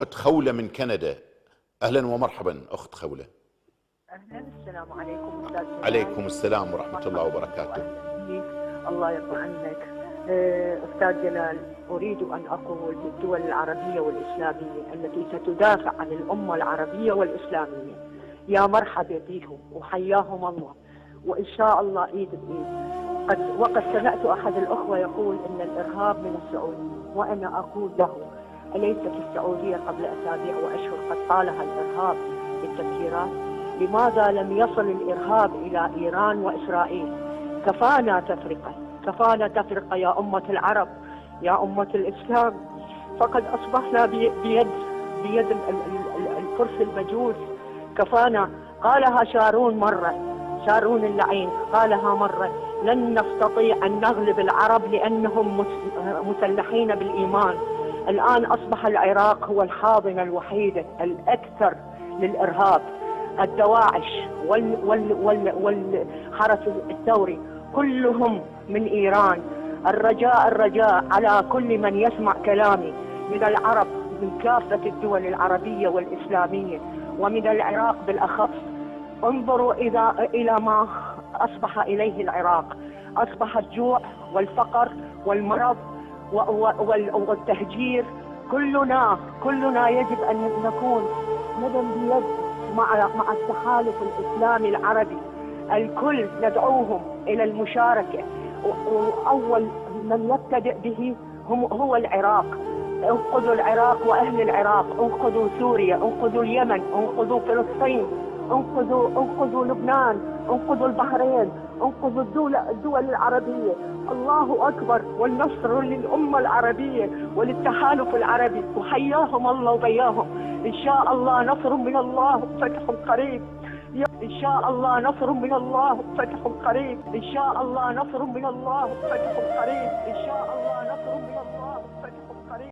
أخت خولة من كندا. أهلا ومرحبا أخت خولة. أهلا، السلام عليكم أستاذ جلال. عليكم السلام ورحمة الله مرحبا بك وبركاته. وأهلا بك. الله يرضى عنك. أستاذ جلال، أريد أن أقول بالدول العربية والإسلامية التي ستدافع عن الأمة العربية والإسلامية، يا مرحبا بهم وحياهم الله، وإن شاء الله إيد بإيد. وقد سمعت أحد الأخوة يقول إن الإرهاب من السعودية، وأنا أقول له: أليس في السعودية قبل أسابيع وأشهر قد طالها الإرهاب بالتفجيرات؟ لماذا لم يصل الإرهاب إلى إيران وإسرائيل؟ كفانا تفرقة، كفانا تفرقة يا أمة العرب، يا أمة الإسلام. فقد أصبحنا بيد الفرس المجوس. كفانا. قالها شارون مرة، شارون اللعين قالها مرة: لن نستطيع أن نغلب العرب لأنهم مسلحين بالإيمان. الآن أصبح العراق هو الحاضنة الوحيدة الأكثر للإرهاب. الدواعش والحرس الثوري كلهم من إيران. الرجاء على كل من يسمع كلامي من العرب، من كافة الدول العربية والإسلامية ومن العراق بالأخص: انظروا إلى ما أصبح إليه العراق. أصبح الجوع والفقر والمرض والتهجير. كلنا يجب أن نكون يدا بيد مع التحالف الإسلامي العربي. الكل ندعوهم إلى المشاركة، وأول من يبتدئ به هو العراق. انقذوا العراق وأهل العراق، انقذوا سوريا، انقذوا اليمن، انقذوا فلسطين، انقذوا لبنان، انقذوا البحرين، انقذوا الدول العربية. الله أكبر، والنصر للأمة العربية وللتحالف العربي، وحياهم الله وبياهم. إن شاء الله نصر من الله وفتح قريب. إن شاء الله نصر من الله وفتح قريب. إن شاء الله نصر من الله وفتح قريب. إن شاء الله نصر من الله وفتح قريب.